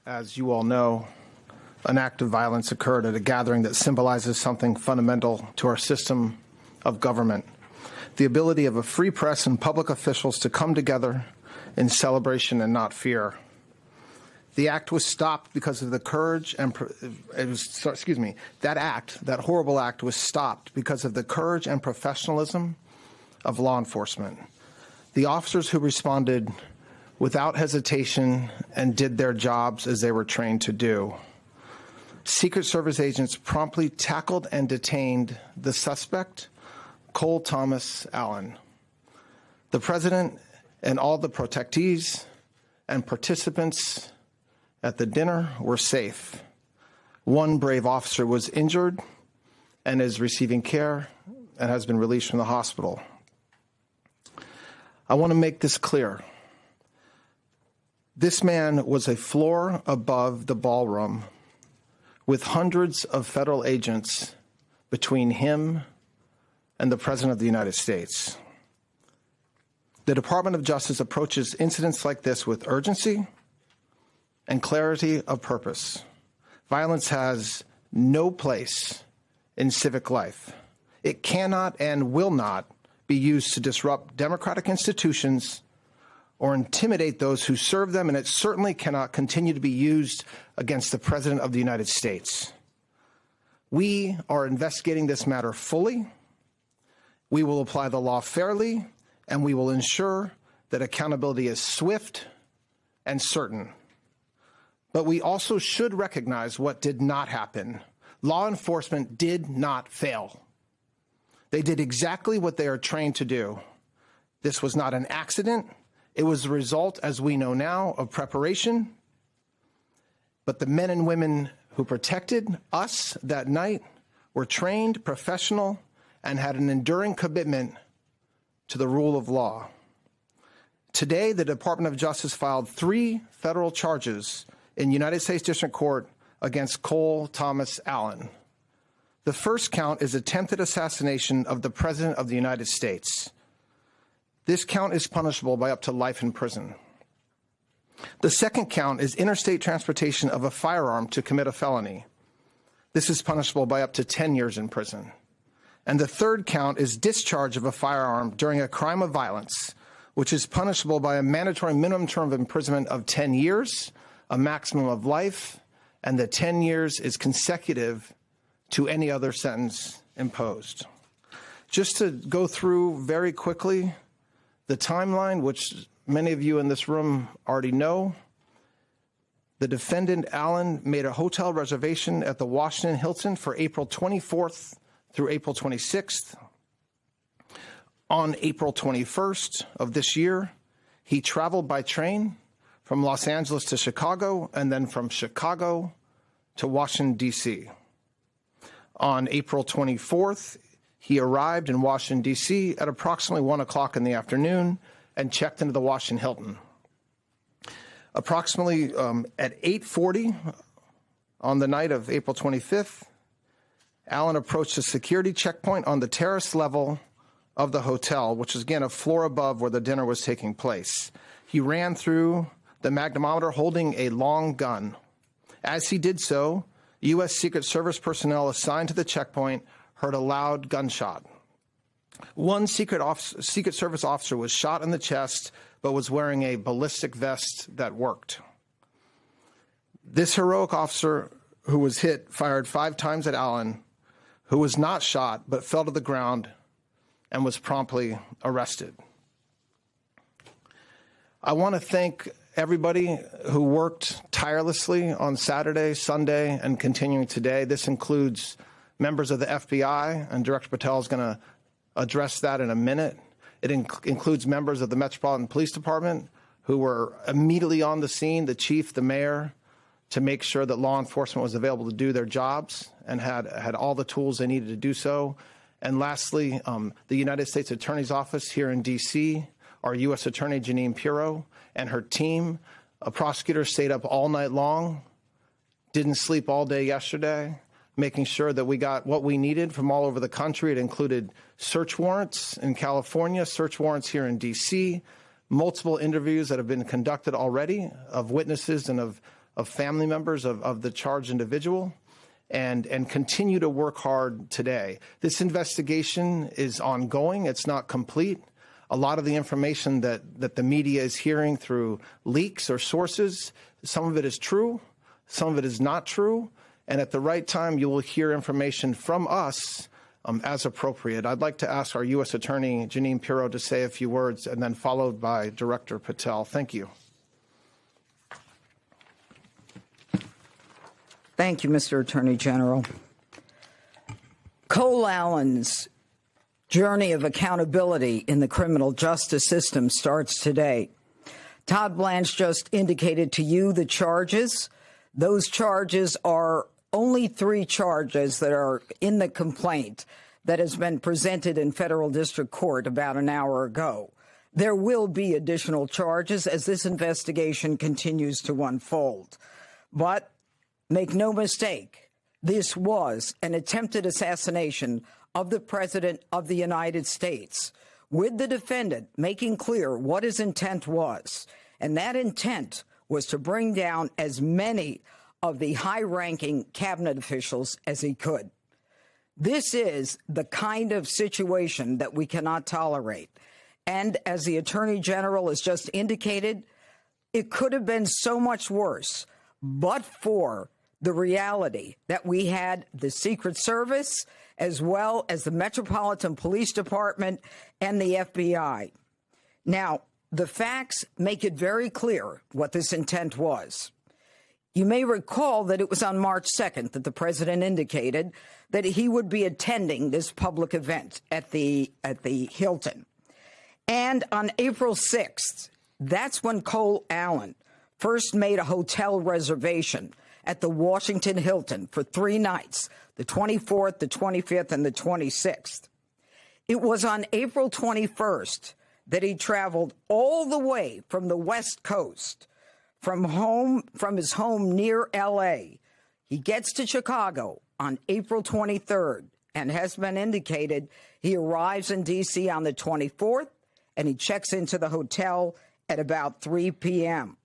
As you all know, an act of violence occurred at a gathering that symbolizes something fundamental to our system of government, the ability of a free press and public officials to come together in celebration and not fear. The act was stopped because of the courage and that horrible act was stopped because of the courage and professionalism of law enforcement. The officers who responded without hesitation and did their jobs as they were trained to do. Secret Service agents promptly tackled and detained the suspect, Cole Thomas Allen. The president and all the protectees and participants at the dinner were safe. One brave officer was injured and is receiving care and has been released from the hospital. I want to make this clear. This man was a floor above the ballroom with hundreds of federal agents between him and the President of the United States. The Department of Justice approaches incidents like this with urgency and clarity of purpose. Violence has no place in civic life. It cannot and will not be used to disrupt democratic institutions or intimidate those who serve them, and it certainly cannot continue to be used against the President of the United States. We are investigating this matter fully. We will apply the law fairly, and we will ensure that accountability is swift and certain. But we also should recognize what did not happen. Law enforcement did not fail. They did exactly what they are trained to do. This was not an accident. It was the result, as we know now, of preparation. But the men and women who protected us that night were trained, professional, and had an enduring commitment to the rule of law. Today, the Department of Justice filed 3 federal charges in United States District Court against Cole Thomas Allen. The first count is attempted assassination of the President of the United States. This count is punishable by up to life in prison. The second count is interstate transportation of a firearm to commit a felony. This is punishable by up to 10 years in prison. And the third count is discharge of a firearm during a crime of violence, which is punishable by a mandatory minimum term of imprisonment of 10 years, a maximum of life, and the 10 years is consecutive to any other sentence imposed. Just to go through very quickly the timeline, which many of you in this room already know. The defendant, Allen, made a hotel reservation at the Washington Hilton for April 24th through April 26th. On April 21st of this year, he traveled by train from Los Angeles to Chicago and then from Chicago to Washington, D.C. On April 24th, he arrived in Washington, D.C. at approximately 1 o'clock in the afternoon and checked into the Washington Hilton. Approximately at 8:40 on the night of April 25th, Allen approached a security checkpoint on the terrace level of the hotel, which is, again, a floor above where the dinner was taking place. He ran through the magnetometer holding a long gun. As he did so, U.S. Secret Service personnel assigned to the checkpoint heard a loud gunshot. One Secret Service officer was shot in the chest, but was wearing a ballistic vest that worked. This heroic officer who was hit fired 5 times at Allen, who was not shot, but fell to the ground and was promptly arrested. I want to thank everybody who worked tirelessly on Saturday, Sunday, and continuing today. This includes members of the FBI, and Director Patel is going to address that in a minute. It includes members of the Metropolitan Police Department who were immediately on the scene, the chief, the mayor, to make sure that law enforcement was available to do their jobs and had all the tools they needed to do so. And lastly, the United States Attorney's Office here in D.C., our U.S. Attorney Jeanine Pirro and her team. A prosecutor stayed up all night long, didn't sleep all day yesterday, making sure that we got what we needed from all over the country. It included search warrants in California, search warrants here in D.C., multiple interviews that have been conducted already of witnesses and of family members of the charged individual and continue to work hard today. This investigation is ongoing. It's not complete. A lot of the information that the media is hearing through leaks or sources, some of it is true, some of it is not true, and at the right time you will hear information from us as appropriate. I'd like to ask our U.S. Attorney, Jeanine Pirro, to say a few words, and then followed by Director Patel. Thank you. Thank you, Mr. Attorney General. Cole Allen's journey of accountability in the criminal justice system starts today. Todd Blanche just indicated to you the charges. Those charges are only 3 charges that are in the complaint that has been presented in federal district court about an hour ago. There will be additional charges as this investigation continues to unfold. But make no mistake, this was an attempted assassination of the President of the United States, with the defendant making clear what his intent was. And that intent was to bring down as many of the high-ranking cabinet officials as he could. This is the kind of situation that we cannot tolerate. And as the Attorney General has just indicated, it could have been so much worse, but for the reality that we had the Secret Service as well as the Metropolitan Police Department and the FBI. Now, the facts make it very clear what this intent was. You may recall that it was on March 2nd that the president indicated that he would be attending this public event at the Hilton. And on April 6th, that's when Cole Allen first made a hotel reservation at the Washington Hilton for 3 nights, the 24th, the 25th, and the 26th. It was on April 21st that he traveled all the way from the West Coast, from his home near L.A. He gets to Chicago on April 23rd, and has been indicated he arrives in D.C. on the 24th, and he checks into the hotel at about 3 p.m.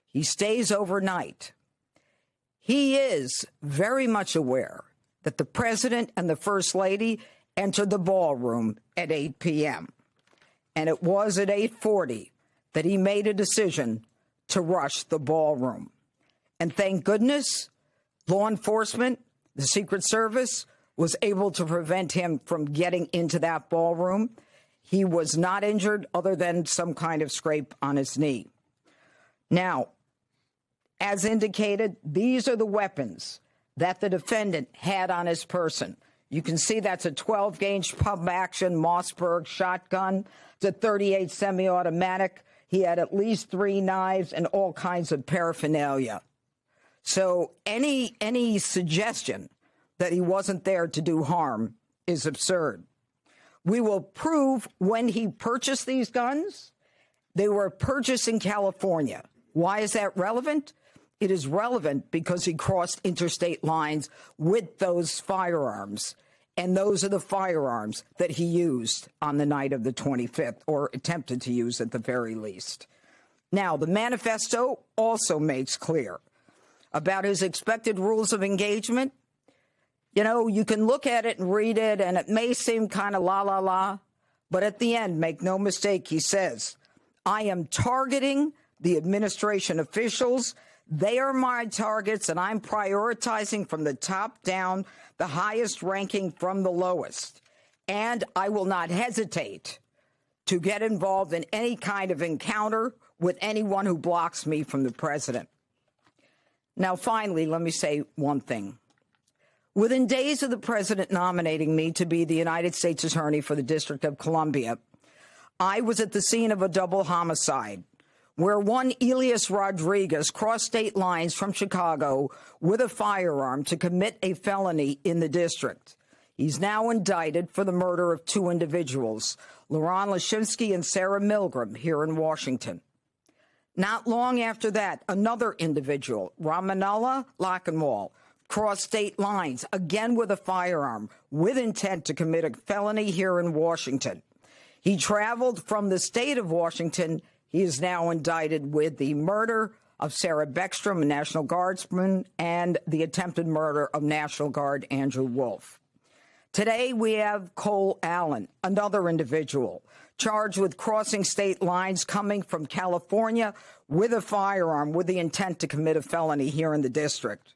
He stays overnight. He is very much aware that the president and the first lady entered the ballroom at 8 p.m. And it was at 8:40 that he made a decision to rush the ballroom. And thank goodness, law enforcement, the Secret Service, was able to prevent him from getting into that ballroom. He was not injured other than some kind of scrape on his knee. Now, as indicated, these are the weapons that the defendant had on his person. You can see that's a 12-gauge pump-action Mossberg shotgun. It's a .38 semi-automatic. He had at least 3 knives and all kinds of paraphernalia. So any suggestion that he wasn't there to do harm is absurd. We will prove when he purchased these guns. They were purchased in California. Why is that relevant? It is relevant because he crossed interstate lines with those firearms. And those are the firearms that he used on the night of the 25th, or attempted to use at the very least. Now, the manifesto also makes clear about his expected rules of engagement. You know, you can look at it and read it, and it may seem kind of la, but at the end, make no mistake, he says, I am targeting the administration officials. They are my targets, and I'm prioritizing from the top down, the highest ranking from the lowest. And I will not hesitate to get involved in any kind of encounter with anyone who blocks me from the president. Now, finally, let me say one thing. Within days of the president nominating me to be the United States Attorney for the District of Columbia, I was at the scene of a double homicide where one Elias Rodriguez crossed state lines from Chicago with a firearm to commit a felony in the district. He's now indicted for the murder of 2 individuals, Laron Lashinsky and Sarah Milgram, here in Washington. Not long after that, another individual, Ramanullah Lachenwall, crossed state lines, again with a firearm, with intent to commit a felony here in Washington. He traveled from the state of Washington. He is now indicted with the murder of Sarah Beckstrom, a National Guardsman, and the attempted murder of National Guard Andrew Wolf. Today, we have Cole Allen, another individual charged with crossing state lines coming from California with a firearm with the intent to commit a felony here in the district.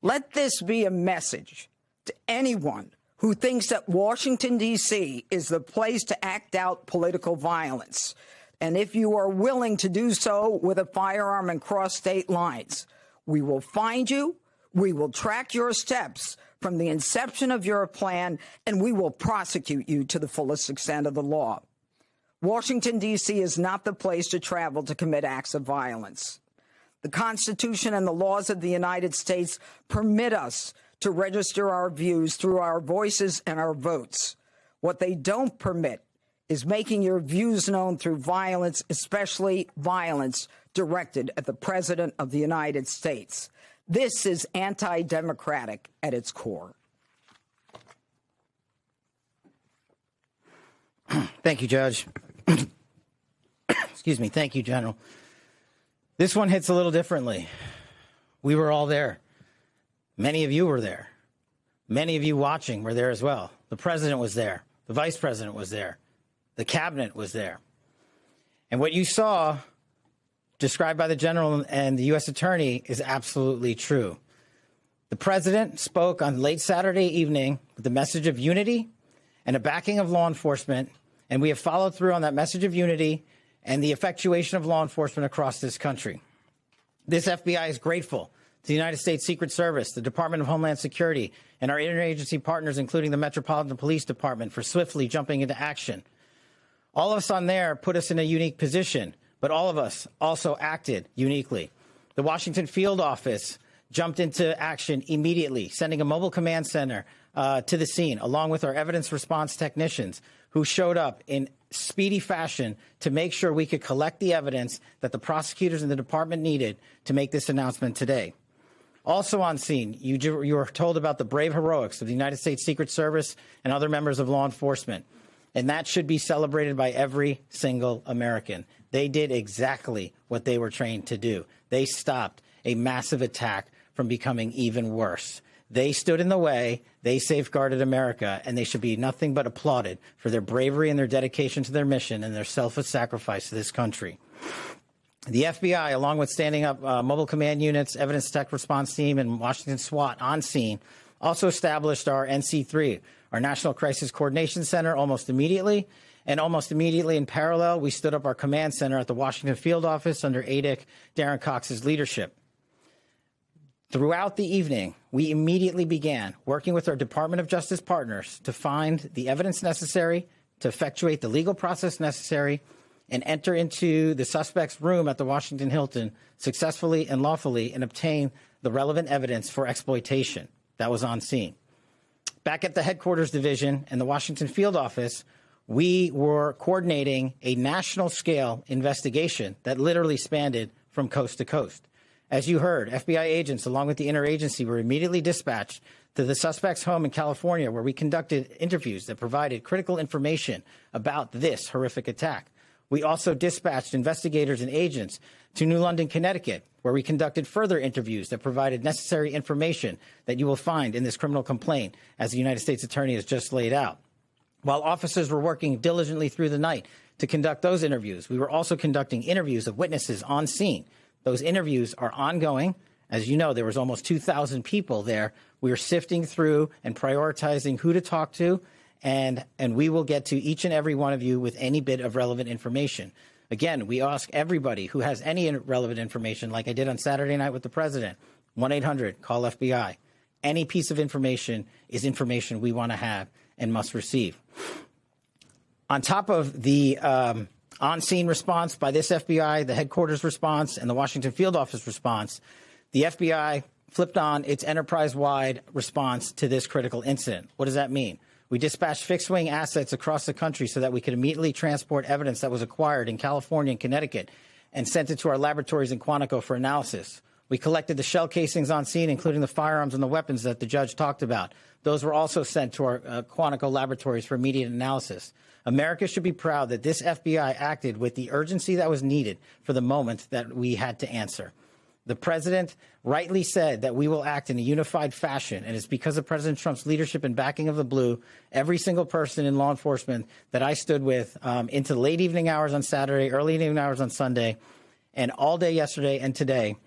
Let this be a message to anyone who thinks that Washington, D.C. is the place to act out political violence. And if you are willing to do so with a firearm and cross state lines, we will find you, we will track your steps from the inception of your plan, and we will prosecute you to the fullest extent of the law. Washington, D.C. is not the place to travel to commit acts of violence. The Constitution and the laws of the United States permit us to register our views through our voices and our votes. What they don't permit is making your views known through violence, especially violence directed at the President of the United States. This is anti-democratic at its core. Thank you, Judge. Excuse me. Thank you, General. This one hits a little differently. We were all there. Many of you were there. Many of you watching were there as well. The president was there. The vice president was there. The cabinet was there. And what you saw described by the general and the U.S. attorney is absolutely true. The president spoke on late Saturday evening with the message of unity and a backing of law enforcement, and we have followed through on that message of unity and the effectuation of law enforcement across this country. This FBI is grateful to the United States Secret Service, the Department of Homeland Security, and our interagency partners, including the Metropolitan Police Department, for swiftly jumping into action. All of us on there put us in a unique position, but all of us also acted uniquely. The Washington field office jumped into action immediately, sending a mobile command center to the scene, along with our evidence response technicians, who showed up in speedy fashion to make sure we could collect the evidence that the prosecutors and the department needed to make this announcement today. Also on scene, you were told about the brave heroics of the United States Secret Service and other members of law enforcement, and that should be celebrated by every single American. They did exactly what they were trained to do. They stopped a massive attack from becoming even worse. They stood in the way, they safeguarded America, and they should be nothing but applauded for their bravery and their dedication to their mission and their selfless sacrifice to this country. The FBI, along with standing up mobile command units, evidence tech response team, and Washington SWAT on scene, also established our NC3, our National Crisis Coordination Center, almost immediately. And almost immediately in parallel, we stood up our command center at the Washington field office under ADIC Darren Cox's leadership. Throughout the evening, we immediately began working with our Department of Justice partners to find the evidence necessary to effectuate the legal process necessary and enter into the suspect's room at the Washington Hilton successfully and lawfully and obtain the relevant evidence for exploitation that was on scene. Back at the headquarters division and the Washington field office, we were coordinating a national scale investigation that literally spanned from coast to coast. As you heard, FBI agents, along with the interagency, were immediately dispatched to the suspect's home in California, where we conducted interviews that provided critical information about this horrific attack. We also dispatched investigators and agents to New London, Connecticut, where we conducted further interviews that provided necessary information that you will find in this criminal complaint, as the United States Attorney has just laid out. While officers were working diligently through the night to conduct those interviews, we were also conducting interviews of witnesses on scene. Those interviews are ongoing. As you know, there was almost 2,000 people there. We are sifting through and prioritizing who to talk to, and we will get to each and every one of you with any bit of relevant information. Again, we ask everybody who has any relevant information, like I did on Saturday night with the president, 1-800-CALL-FBI. Any piece of information is information we want to have and must receive. On top of the on-scene response by this FBI, the headquarters response, and the Washington field office response, the FBI flipped on its enterprise-wide response to this critical incident. What does that mean? We dispatched fixed-wing assets across the country so that we could immediately transport evidence that was acquired in California and Connecticut and sent it to our laboratories in Quantico for analysis. We collected the shell casings on scene, including the firearms and the weapons that the judge talked about. Those were also sent to our Quantico laboratories for immediate analysis. America should be proud that this FBI acted with the urgency that was needed for the moment that we had to answer. The president rightly said that we will act in a unified fashion, and it's because of President Trump's leadership and backing of the blue, every single person in law enforcement that I stood with into late evening hours on Saturday, early evening hours on Sunday, and all day yesterday and today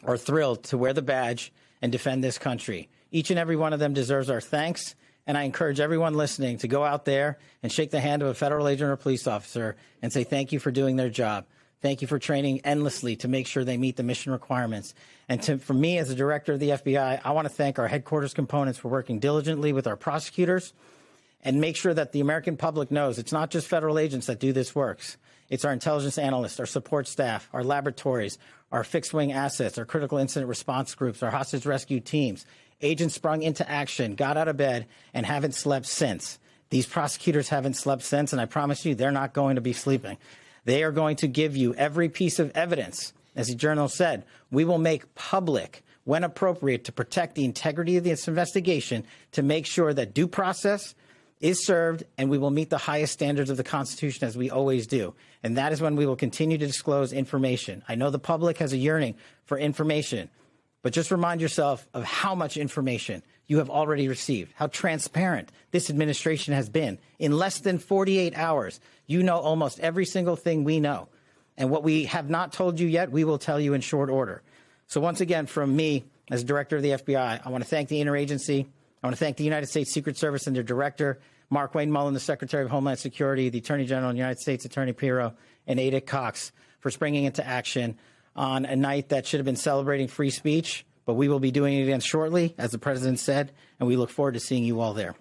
are thrilled to wear the badge and defend this country. Each and every one of them deserves our thanks, and I encourage everyone listening to go out there and shake the hand of a federal agent or police officer and say thank you for doing their job. Thank you for training endlessly to make sure they meet the mission requirements. And for me, as the director of the FBI, I want to thank our headquarters components for working diligently with our prosecutors and make sure that the American public knows it's not just federal agents that do this work. It's our intelligence analysts, our support staff, our laboratories, our fixed-wing assets, our critical incident response groups, our hostage rescue teams. Agents sprung into action, got out of bed, and haven't slept since. These prosecutors haven't slept since, and I promise you they're not going to be sleeping. They are going to give you every piece of evidence. As the journal said, we will make public, when appropriate, to protect the integrity of this investigation, to make sure that due process is served, and we will meet the highest standards of the Constitution, as we always do. And that is when we will continue to disclose information. I know the public has a yearning for information, but just remind yourself of how much information you have already received, how transparent this administration has been. In less than 48 hours, you know almost every single thing we know. And what we have not told you yet, we will tell you in short order. So once again, from me, as director of the FBI, I want to thank the interagency. I want to thank the United States Secret Service and their director, Mark Wayne Mullen, the Secretary of Homeland Security, the Attorney General of the United States, Attorney Pirro, and Ada Cox for springing into action on a night that should have been celebrating free speech. But we will be doing it again shortly, as the president said, and we look forward to seeing you all there.